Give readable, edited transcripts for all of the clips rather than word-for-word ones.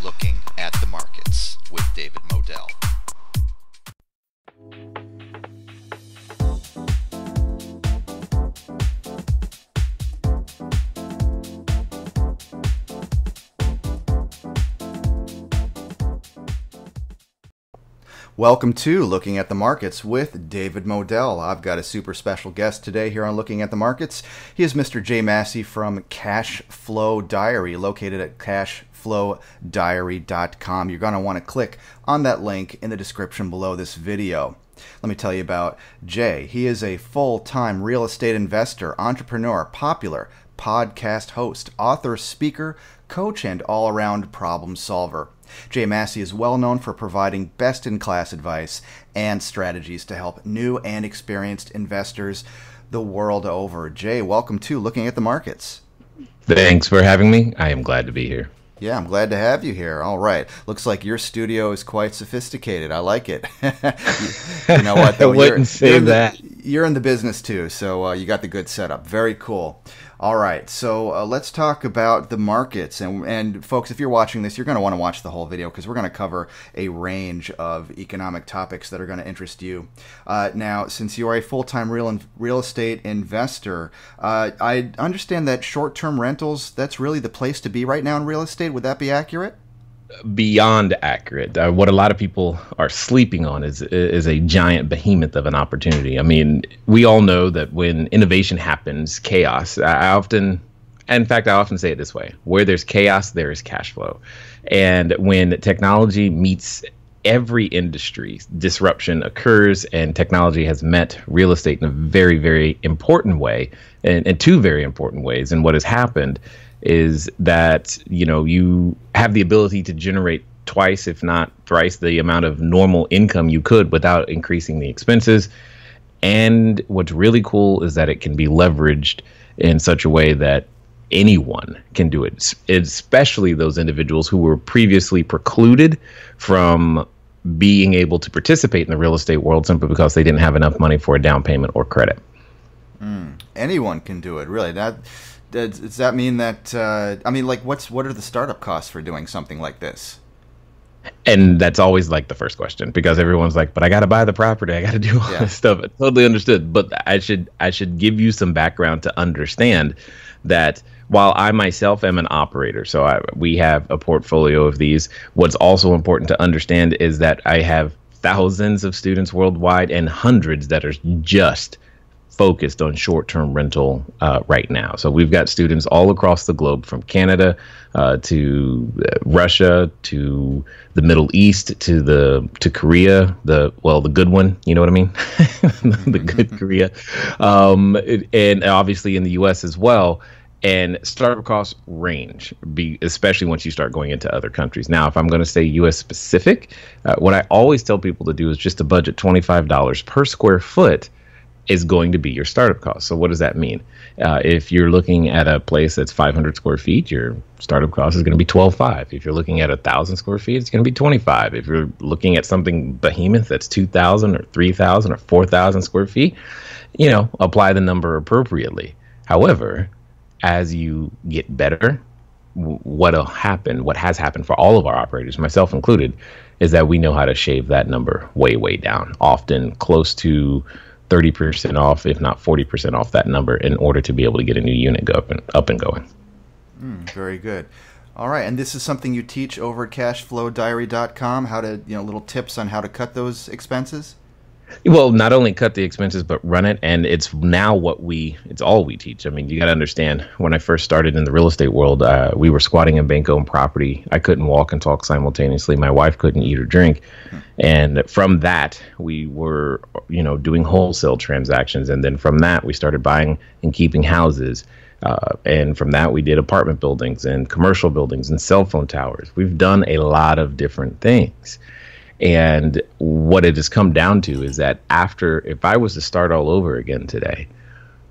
Looking at the Markets with David Modell. Welcome to Looking at the Markets with David Modell. I've got a super special guest today here on Looking at the Markets. He is Mr. J. Massey from Cash Flow Diary, located at cashflowdiary.com. You're going to want to click on that link in the description below this video. Let me tell you about Jay. He is a full-time real estate investor, entrepreneur, popular podcast host, author, speaker, coach, and all-around problem solver. Jay Massey is well known for providing best-in-class advice and strategies to help new and experienced investors the world over. Jay, welcome to Looking at the Markets. Thanks for having me. I am glad to be here. Yeah, I'm glad to have you here. All right. Looks like your studio is quite sophisticated. I like it. You know what, though? I wouldn't say that. You're in the business, too, so you got the good setup. Very cool. All right, so let's talk about the markets. And folks, if you're watching this, you're going to want to watch the whole video because we're going to cover a range of economic topics that are going to interest you. Now, since you are a full-time real estate investor, I understand that short-term rentals, that's really the place to be right now in real estate. Would that be accurate? Beyond accurate. What a lot of people are sleeping on is a giant behemoth of an opportunity. I mean, we all know that when innovation happens, chaos. I often say it this way: where there's chaos, there is cash flow. And when technology meets every industry, disruption occurs, and technology has met real estate in a very, very important way, and in two very important ways. And what has happened is that, you have the ability to generate twice, if not thrice, the amount of normal income you could without increasing the expenses. And what's really cool is that it can be leveraged in such a way that anyone can do it, especially those individuals who were previously precluded from being able to participate in the real estate world simply because they didn't have enough money for a down payment or credit. Anyone can do it, really. Does that mean that, what are the startup costs for doing something like this? And that's always like the first question, because everyone's like, but I got to buy the property. I got to do all this stuff. I totally understood. But I should give you some background to understand that while I myself am an operator, so we have a portfolio of these, what's also important to understand is that I have thousands of students worldwide and hundreds that are just focused on short-term rental right now. So we've got students all across the globe, from Canada to Russia to the Middle East to Korea, the good one, you know what I mean? The good Korea, and obviously in the U.S. as well. And startup costs range, especially once you start going into other countries. Now, if I'm going to stay U.S. specific, what I always tell people to do is just to budget $25 per square foot is going to be your startup cost. So what does that mean? If you're looking at a place that's 500 square feet, your startup cost is going to be $12,500. If you're looking at 1,000 square feet, it's going to be $25,000. If you're looking at something behemoth that's 2,000 or 3,000 or 4,000 square feet, apply the number appropriately. However, as you get better, what has happened for all of our operators, myself included, is that we know how to shave that number way, way down, often close to 30% off, if not 40% off that number, in order to be able to get a new unit up and going. Very good. All right, and this is something you teach over at cashflowdiary.com, how to, little tips on how to cut those expenses? Well, not only cut the expenses, but run it. And it's now it's all we teach. I mean, you got to understand, when I first started in the real estate world, we were squatting in bank-owned property. I couldn't walk and talk simultaneously. My wife couldn't eat or drink. And from that, we were, doing wholesale transactions. And then from that, we started buying and keeping houses. And from that, we did apartment buildings and commercial buildings and cell phone towers. We've done a lot of different things. And what it has come down to is that if I was to start all over again today,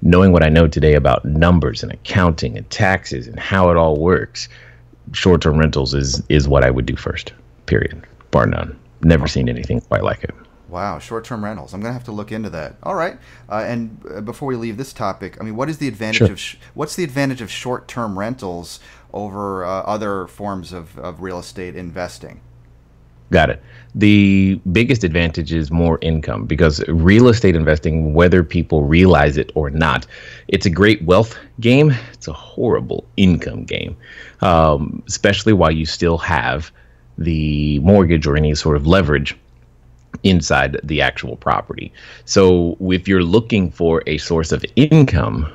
knowing what I know today about numbers and accounting and taxes and how it all works, short-term rentals is what I would do first, period, bar none. Never seen anything quite like it. Wow, short-term rentals. I'm going to have to look into that. All right. And before we leave this topic, I mean, what is the advantage of what's the advantage of short-term rentals over other forms of real estate investing? Got it. The biggest advantage is more income, because real estate investing, whether people realize it or not, it's a great wealth game. It's a horrible income game, especially while you still have the mortgage or any sort of leverage inside the actual property. So if you're looking for a source of income,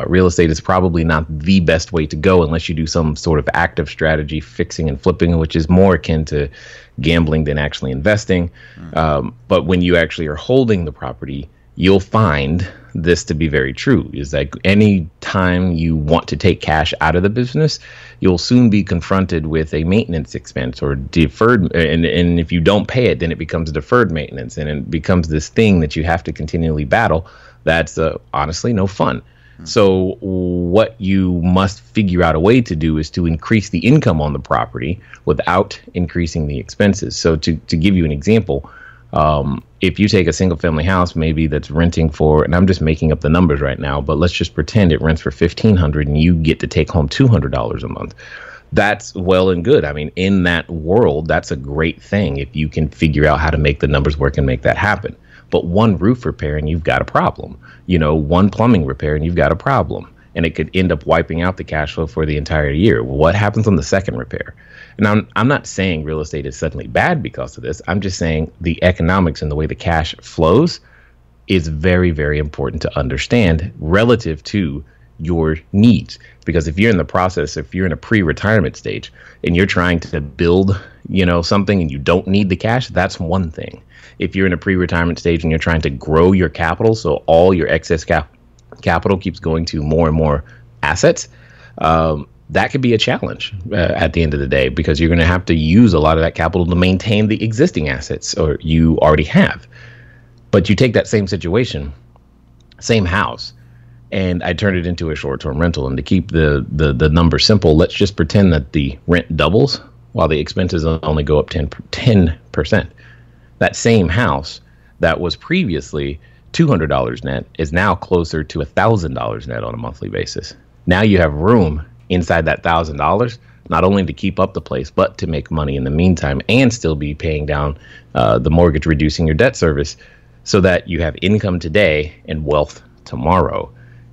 real estate is probably not the best way to go unless you do some sort of active strategy, fixing and flipping, which is more akin to gambling than actually investing. But when you actually are holding the property, you'll find this to be very true, is like any time you want to take cash out of the business, you'll soon be confronted with a maintenance expense or deferred. And if you don't pay it, then it becomes deferred maintenance, and it becomes this thing that you have to continually battle. That's honestly no fun. So what you must figure out a way to do is to increase the income on the property without increasing the expenses. So to give you an example, if you take a single family house, maybe that's renting for, and I'm just making up the numbers right now, but let's just pretend it rents for $1,500 and you get to take home $200 a month. That's well and good. I mean, in that world, that's a great thing if you can figure out how to make the numbers work and make that happen. But one roof repair and you've got a problem. You know, one plumbing repair and you've got a problem. And it could end up wiping out the cash flow for the entire year. What happens on the second repair? And I'm not saying real estate is suddenly bad because of this. I'm just saying the economics and the way the cash flows is very, very important to understand relative to your needs. Because if you're in the process, if you're in a pre-retirement stage and you're trying to build, something and you don't need the cash, that's one thing. If you're in a pre-retirement stage and you're trying to grow your capital, so all your excess capital keeps going to more and more assets, that could be a challenge at the end of the day, because you're going to have to use a lot of that capital to maintain the existing assets or you already have. But you take that same situation, same house, and I turn it into a short-term rental. And to keep the number simple, let's just pretend that the rent doubles while the expenses only go up 10%. That same house that was previously $200 net is now closer to $1,000 net on a monthly basis. Now you have room inside that $1,000, not only to keep up the place, but to make money in the meantime and still be paying down the mortgage, reducing your debt service, so that you have income today and wealth tomorrow.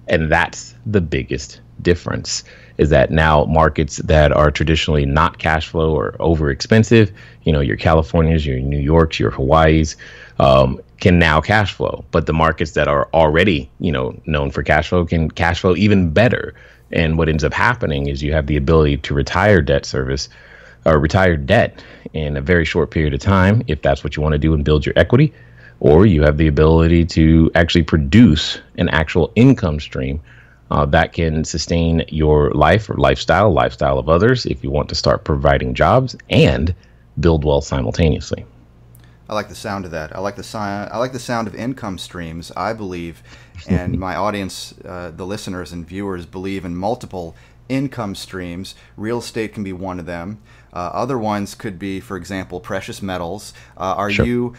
And that's the biggest difference, is that now markets that are traditionally not cash flow or over expensive, your Californias, your New Yorks, your Hawaiis, can now cash flow. But the markets that are already, known for cash flow can cash flow even better. And what ends up happening is you have the ability to retire debt service or retire debt in a very short period of time, if that's what you want to do and build your equity, or you have the ability to actually produce an actual income stream that can sustain your life or lifestyle of others if you want to start providing jobs and build wealth simultaneously. I like the sound of that. I like the sound of income streams. I believe, and my audience, the listeners and viewers, believe in multiple income streams. Real estate can be one of them. Other ones could be, for example, precious metals. Are you,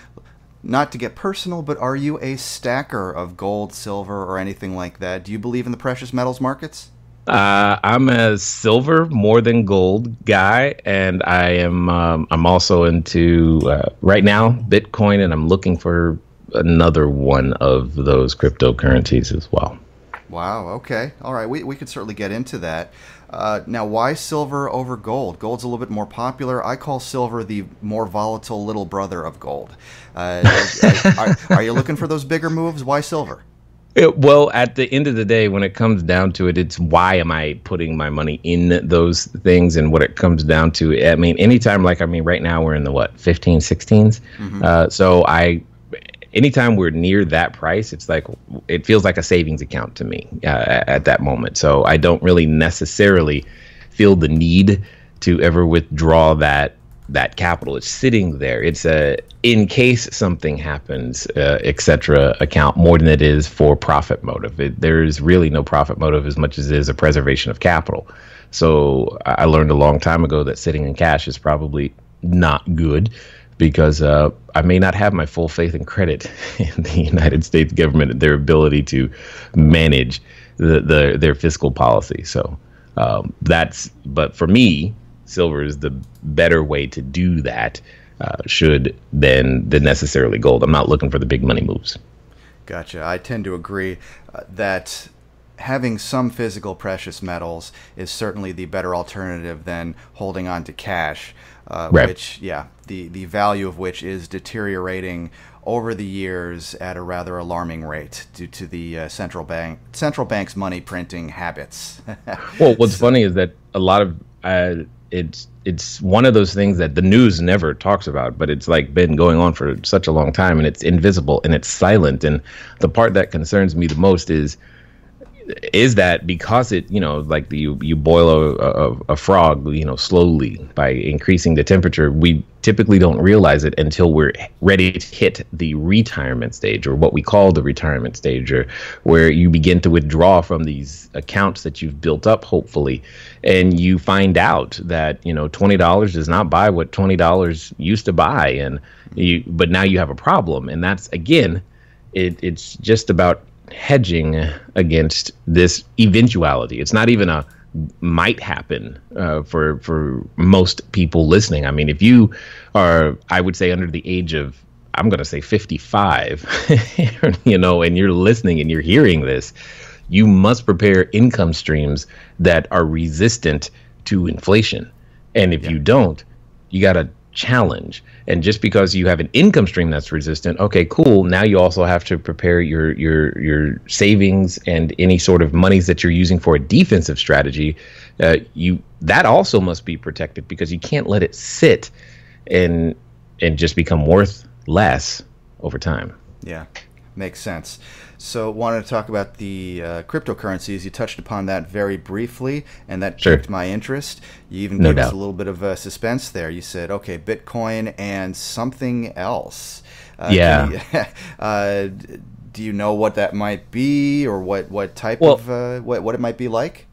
not to get personal, but are you a stacker of gold, silver, or anything like that? Do you believe in the precious metals markets? I'm a silver more than gold guy, and I am. I'm also into right now Bitcoin, and I'm looking for another one of those cryptocurrencies as well. Wow. Okay. All right. We could certainly get into that. Now, why silver over gold? Gold's a little bit more popular. I call silver the more volatile little brother of gold. Are you looking for those bigger moves? Why silver? Well, at the end of the day, when it comes down to it, it's why am I putting my money in those things? And what it comes down to, anytime, right now we're in the 15, 16s. Mm-hmm. So anytime we're near that price, it's like, it feels like a savings account to me at that moment. So I don't really necessarily feel the need to ever withdraw that capital. It's sitting there. It's a in case something happens, etc. account more than it is for profit motive. There is really no profit motive as much as it is a preservation of capital. So I learned a long time ago that sitting in cash is probably not good, because I may not have my full faith and credit in the United States government and their ability to manage their fiscal policy. So but for me, silver is the better way to do that, than necessarily gold. I'm not looking for the big money moves. Gotcha. I tend to agree that having some physical precious metals is certainly the better alternative than holding on to cash, Right. which, the value of which is deteriorating over the years at a rather alarming rate due to the central bank's money printing habits. Well, what's funny is that a lot of it's one of those things that the news never talks about, but it's like been going on for such a long time, and it's invisible and it's silent. And the part that concerns me the most is that because it, like you boil a frog, slowly by increasing the temperature, we typically don't realize it until we're ready to hit the retirement stage, or what we call the retirement stage, or where you begin to withdraw from these accounts that you've built up, hopefully, and you find out that, $20 does not buy what $20 used to buy, but now you have a problem. And that's, again, it's just about hedging against this eventuality. It's not even a might happen for most people listening. I mean, if you are, I would say, under the age of, I'm going to say 55, and you're listening and you're hearing this, you must prepare income streams that are resistant to inflation. And if you don't, you got to challenge. And just because you have an income stream that's resistant, okay, cool. Now you also have to prepare your savings and any sort of monies that you're using for a defensive strategy. That also must be protected, because you can't let it sit and just become worth less over time. Yeah, makes sense. So wanted to talk about the cryptocurrencies. You touched upon that very briefly, and that piqued my interest. You even gave us a little bit of suspense there. You said, okay, Bitcoin and something else. Do you know what that might be, or what type of what it might be like?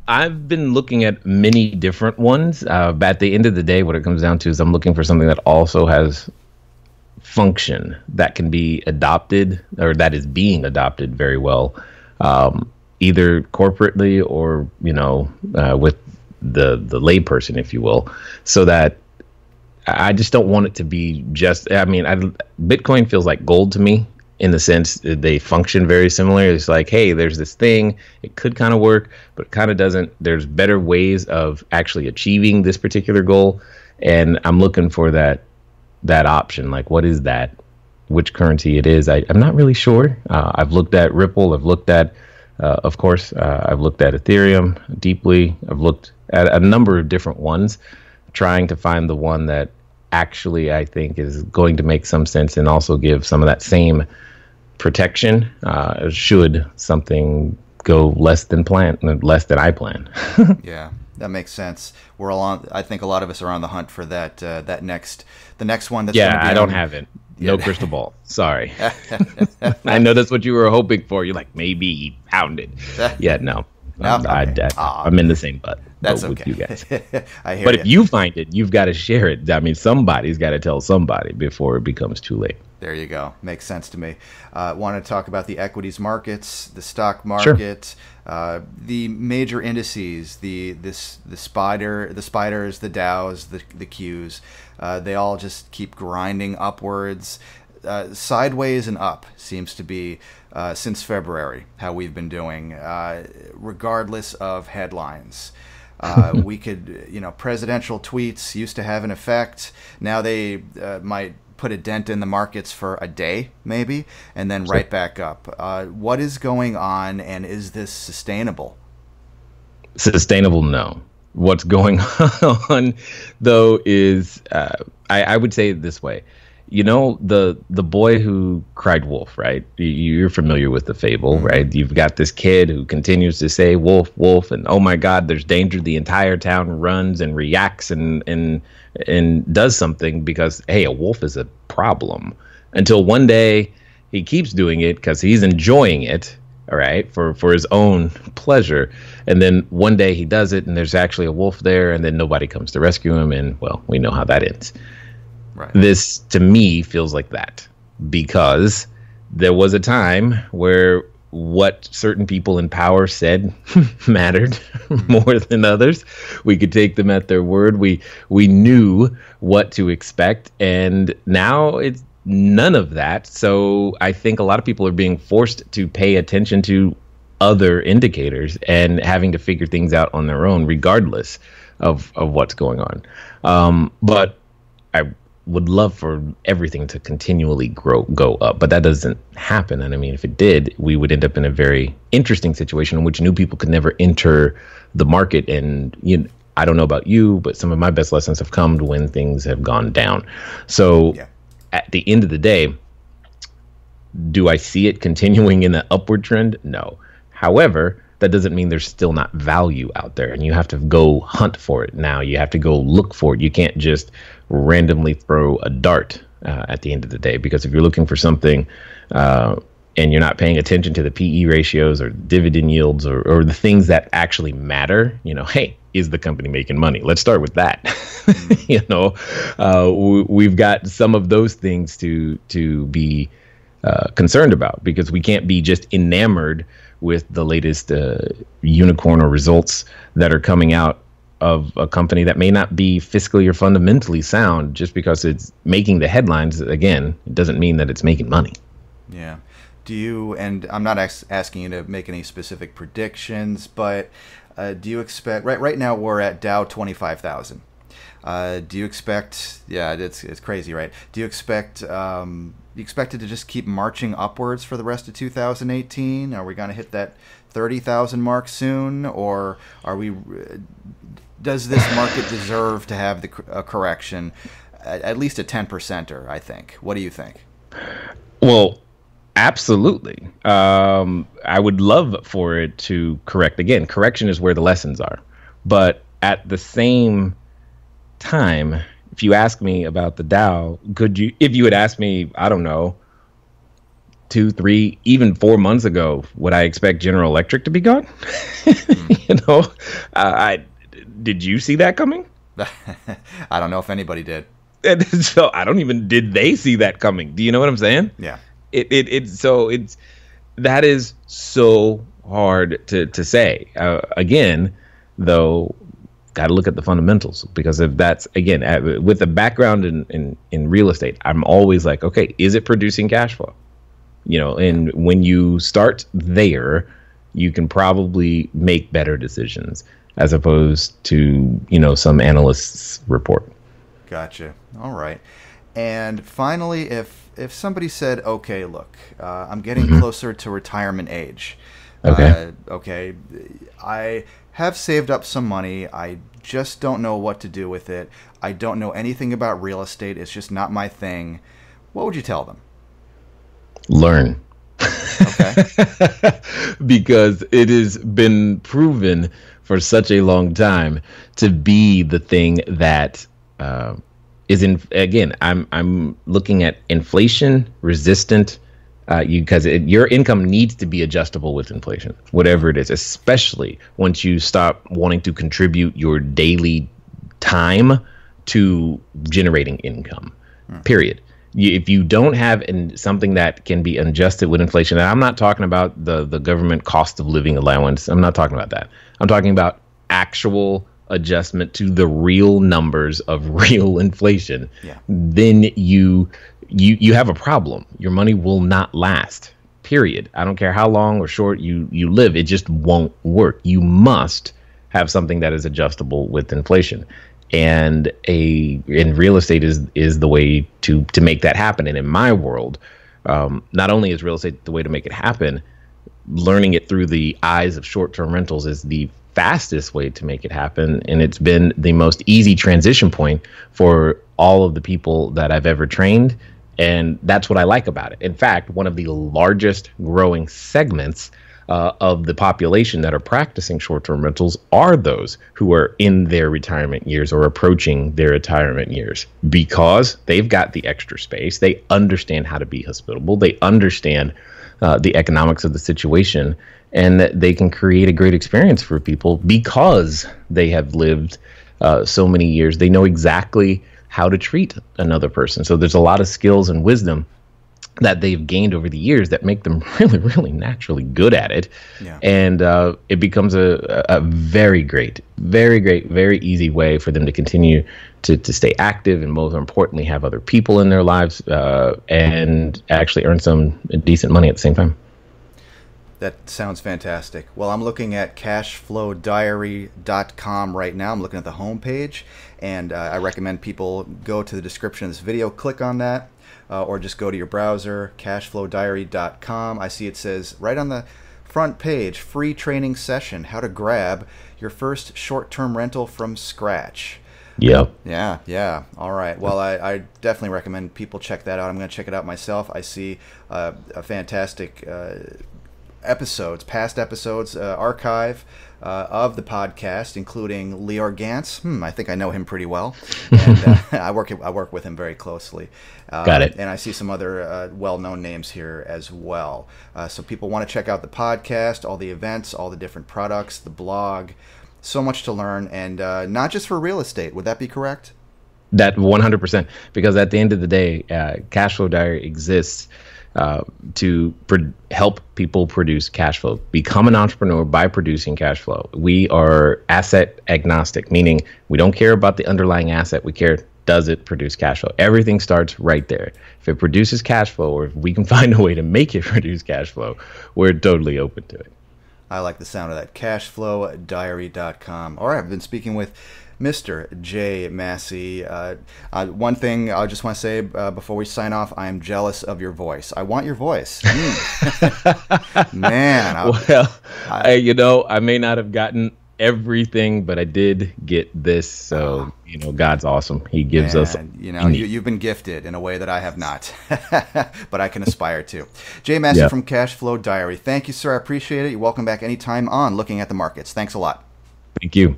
I've been looking at many different ones. But at the end of the day, what it comes down to is I'm looking for something that also has function that can be adopted, or that is being adopted very well, either corporately or with the layperson, if you will, so that I just don't want it to be just, Bitcoin feels like gold to me, in the sense that they function very similar. It's like, hey, there's this thing, it could kind of work, but it kind of doesn't. There's better ways of actually achieving this particular goal, and I'm looking for that option. Like, what is that? Which currency it is? I'm not really sure. I've looked at Ripple. I've looked at, of course, I've looked at Ethereum deeply. I've looked at a number of different ones, trying to find the one that actually I think is going to make some sense and also give some of that same protection, should something go less than I plan. Yeah. That makes sense. We're all on. I think a lot of us are on the hunt for the next one. That's I don't have it. No crystal ball. Sorry. I know that's what you were hoping for. You're like, maybe he found it. Yeah, no. I'm in the same boat. That's with okay. you guys. I hear but you. if you find it, you've got to share it. I mean, somebody's got to tell somebody before it becomes too late. There you go. Makes sense to me. Want to talk about the equities markets, the stock market, the major indices, the spiders, the Dows, the Qs. They all just keep grinding upwards. Sideways and up seems to be, since February, how we've been doing, regardless of headlines. We could, presidential tweets used to have an effect. Now they might put a dent in the markets for a day, maybe, and then right back up. What is going on, and is this sustainable? Sustainable, no. What's going on, though, is I would say it this way. The boy who cried wolf, right? You're familiar with the fable, right? You've got this kid who continues to say wolf, wolf, and oh my God, there's danger. The entire town runs and reacts and does something because, hey, a wolf is a problem. Until one day he keeps doing it because he's enjoying it, all right, for his own pleasure. And then one day he does it and there's actually a wolf there, and then nobody comes to rescue him, and well, we know how that ends. Right. This, to me, feels like that, because there was a time where what certain people in power said mattered more than others. We could take them at their word. We knew what to expect, and now it's none of that. So I think a lot of people are being forced to pay attention to other indicators and having to figure things out on their own, regardless of what's going on. But I would love for everything to continually go up, but that doesn't happen. And I mean, if it did, we would end up in a very interesting situation in which new people could never enter the market. And I don't know about you, but some of my best lessons have come when things have gone down. So at the end of the day, do I see it continuing in an upward trend? No. However, that doesn't mean there's still not value out there, and you have to go hunt for it now. You have to go look for it. You can't just randomly throw a dart at the end of the day, because if you're looking for something and you're not paying attention to the PE ratios or dividend yields or the things that actually matter, hey, is the company making money? Let's start with that. We've got some of those things to be concerned about, because we can't be just enamored with the latest unicorn or results that are coming out of a company that may not be fiscally or fundamentally sound. Just because it's making the headlines, again, it doesn't mean that it's making money. Yeah. Do you, and I'm not asking you to make any specific predictions, but do you expect, right now we're at Dow 25,000. Do you expect, it's crazy, right? Do you expect it to just keep marching upwards for the rest of 2018? Are we going to hit that 30,000 mark soon, or does this market deserve to have a correction, at least a 10%er, I think? What do you think? Well, absolutely. I would love for it to correct. Again, correction is where the lessons are. But at the same time, if you ask me about the Dow, if you had asked me, I don't know, 2, 3, even 4 months ago, would I expect General Electric to be gone? Did you see that coming? I don't know if anybody did. And so did they see that coming? Do you know what I'm saying? Yeah. That is so hard to say. Again, though, got to look at the fundamentals, because if that's, again, with a background in real estate, I'm always like, okay, is it producing cash flow? And when you start there, you can probably make better decisions as opposed to, some analyst's report. Gotcha. All right. And finally, if somebody said, okay, look, I'm getting closer to retirement age. Okay. I have saved up some money. I just don't know what to do with it. I don't know anything about real estate. It's just not my thing. What would you tell them? Learn. Okay. Because it has been proven for such a long time to be the thing that is again, I'm looking at inflation resistant, because your income needs to be adjustable with inflation, whatever it is, especially once you stop wanting to contribute your daily time to generating income, period. If you don't have something that can be adjusted with inflation, and I'm not talking about the government cost of living allowance. I'm not talking about that. I'm talking about actual adjustment to the real numbers of real inflation. Yeah. Then you have a problem. Your money will not last, period. I don't care how long or short you live. It just won't work. You must have something that is adjustable with inflation. And in real estate is the way to make that happen. And in my world, not only is real estate the way to make it happen, learning it through the eyes of short-term rentals is the fastest way to make it happen. And it's been the most easy transition point for all of the people that I've ever trained. And that's what I like about it. In fact, one of the largest growing segments of the population that are practicing short-term rentals are those who are in their retirement years or approaching their retirement years, because they've got the extra space. They understand how to be hospitable. They understand the economics of the situation, and that they can create a great experience for people because they have lived so many years. They know exactly how to treat another person. So there's a lot of skills and wisdom that they've gained over the years that make them really, really naturally good at it. Yeah. And it becomes a very great, very easy way for them to continue to stay active, and most importantly, have other people in their lives and actually earn some decent money at the same time. That sounds fantastic. Well, I'm looking at cashflowdiary.com right now. I'm looking at the homepage, and I recommend people go to the description of this video, click on that, or just go to your browser, cashflowdiary.com. I see it says right on the front page, free training session, how to grab your first short-term rental from scratch. Yep. Yeah. All right. Well, I definitely recommend people check that out. I'm going to check it out myself. I see a fantastic past episodes archive of the podcast, including Leor Gantz. I think I know him pretty well, and I work with him very closely. Got it. And I see some other well-known names here as well. So people want to check out the podcast, all the events, all the different products, the blog. So much to learn, and not just for real estate. Would that be correct? That 100%, because at the end of the day, Cashflow Diary exists to help people produce cash flow, become an entrepreneur by producing cash flow. We are asset agnostic, meaning we don't care about the underlying asset. We care, does it produce cash flow? Everything starts right there. If it produces cash flow, or if we can find a way to make it produce cash flow, we're totally open to it. I like the sound of that. Cashflowdiary.com. All right, I've been speaking with Mr. Jay Massey. One thing I just want to say before we sign off, I am jealous of your voice. I want your voice. Man. I may not have gotten everything, but I did get this. So, God's awesome. He gives us. You've been gifted in a way that I have not, but I can aspire to. Jay Massey from Cashflow Diary. Thank you, sir. I appreciate it. You're welcome back anytime on Looking at the Markets. Thanks a lot. Thank you.